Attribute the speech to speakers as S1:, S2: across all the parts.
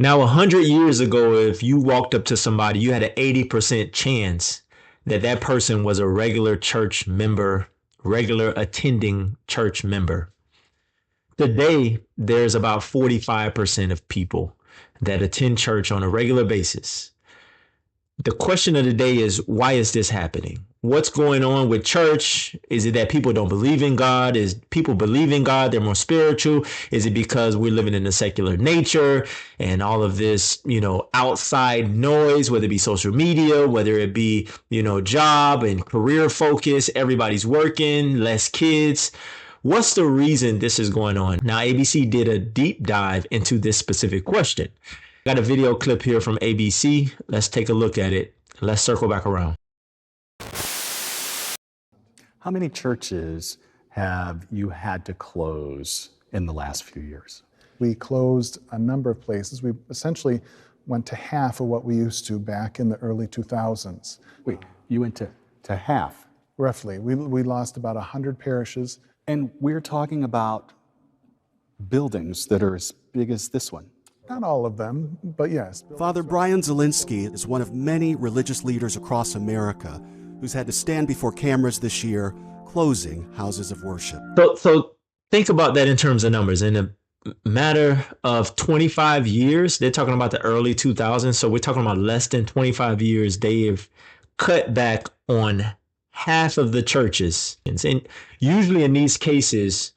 S1: Now, 100 years ago, if you walked up to somebody, you had an 80% chance that that person was a regular church member, regular attending church member. Today, there's about 45% of people that attend church on a regular basis. The question of the day is, why is this happening? What's going on with church? Is it that people don't believe in God? Is people believe in God? They're more spiritual? Is it because we're living in a secular nature and all of this, outside noise, whether it be social media, whether it be, job and career focus, everybody's working, less kids. What's the reason this is going on? Now, ABC did a deep dive into this specific question. Got a video clip here from ABC. Let's take a look at it. Let's circle back around.
S2: How many churches have you had to close in the last few years?
S3: We closed a number of places. We essentially went to half of what we used to back in the early 2000s.
S2: Wait, you went to half?
S3: Roughly. We lost about 100 parishes.
S2: And we're talking about buildings that are as big as this one.
S3: Not all of them, but yes.
S4: Father Brian Zielinski is one of many religious leaders across America who's had to stand before cameras this year closing houses of worship.
S1: So think about that in terms of numbers. In a matter of 25 years, they're talking about the early 2000s. So we're talking about less than 25 years. They have cut back on half of the churches. And usually in these cases,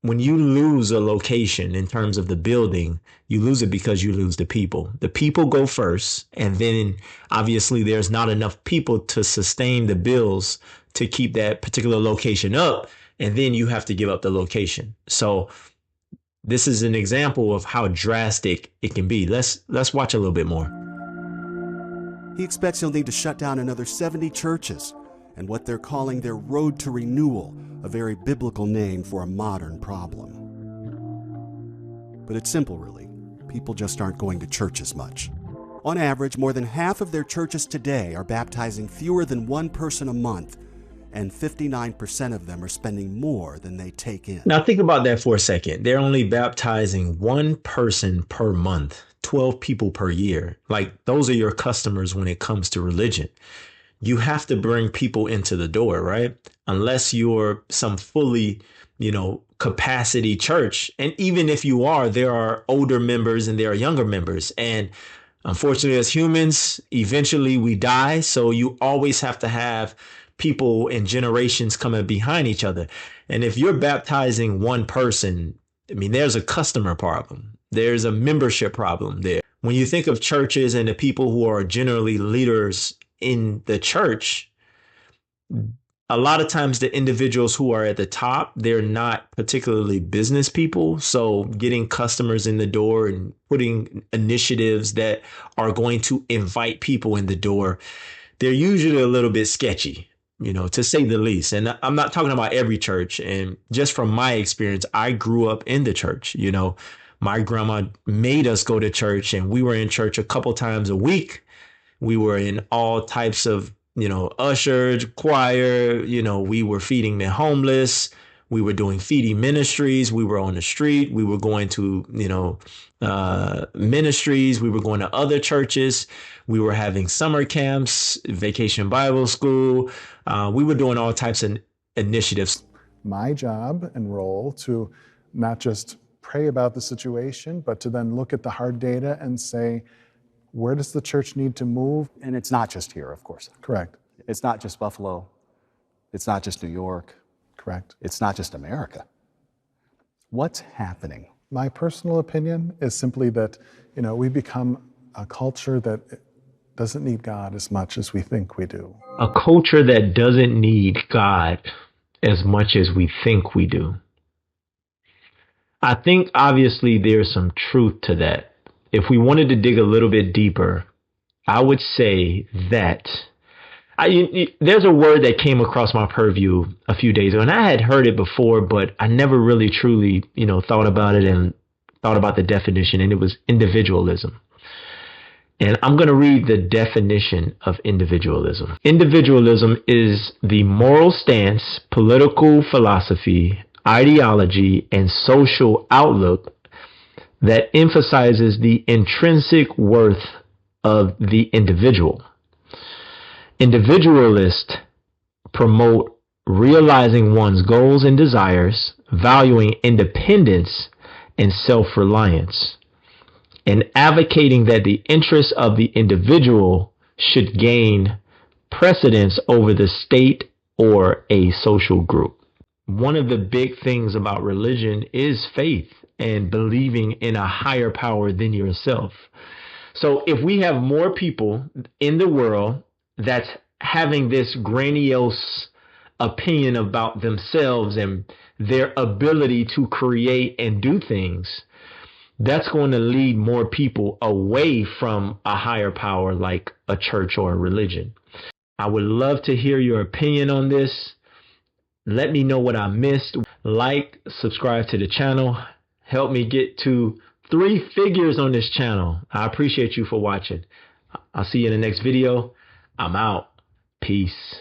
S1: when you lose a location in terms of the building, you lose it because you lose the people. The people go first, and then obviously there's not enough people to sustain the bills to keep that particular location up, and then you have to give up the location. So this is an example of how drastic it can be. Let's watch a little bit more.
S4: He expects he'll need to shut down another 70 churches and what they're calling their road to renewal, a very biblical name for a modern problem. But it's simple, really. People just aren't going to church as much. On average, more than half of their churches today are baptizing fewer than one person a month, and 59% of them are spending more than they take in.
S1: Now think about that for a second. They're only baptizing one person per month, 12 people per year. Like, those are your customers when it comes to religion. You have to bring people into the door, right? Unless you're some fully, capacity church. And even if you are, there are older members and there are younger members. And unfortunately, as humans, eventually we die. So you always have to have people and generations coming behind each other. And if you're baptizing one person, there's a customer problem. There's a membership problem there. When you think of churches and the people who are generally leaders in the church, a lot of times the individuals who are at the top, they're not particularly business people. So getting customers in the door and putting initiatives that are going to invite people in the door, they're usually a little bit sketchy, to say the least. And I'm not talking about every church. And just from my experience, I grew up in the church. My grandma made us go to church, and we were in church a couple times a week. We were in all types of, ushers, choir, we were feeding the homeless. We were doing feeding ministries. We were on the street. We were going to, ministries. We were going to other churches. We were having summer camps, vacation Bible school. We were doing all types of initiatives.
S3: My job and role to not just pray about the situation, but to then look at the hard data and say, where does the church need to move?
S2: And it's not just here, of course.
S3: Correct.
S2: It's not just Buffalo. It's not just New York.
S3: Correct.
S2: It's not just America. What's happening?
S3: My personal opinion is simply that, we become a culture that doesn't need God as much as we think we do.
S1: A culture that doesn't need God as much as we think we do. I think obviously there's some truth to that. If we wanted to dig a little bit deeper, I would say that there's a word that came across my purview a few days ago, and I had heard it before, but I never really truly, thought about it and thought about the definition, and it was individualism. And I'm going to read the definition of individualism. Individualism is the moral stance, political philosophy, ideology, and social outlook that emphasizes the intrinsic worth of the individual. Individualists promote realizing one's goals and desires, valuing independence and self-reliance, and advocating that the interests of the individual should gain precedence over the state or a social group. One of the big things about religion is faith and believing in a higher power than yourself. So if we have more people in the world that's having this grandiose opinion about themselves and their ability to create and do things, that's going to lead more people away from a higher power like a church or a religion. I would love to hear your opinion on this. Let me know what I missed. Like, subscribe to the channel. Help me get to 3 figures on this channel. I appreciate you for watching. I'll see you in the next video. I'm out. Peace.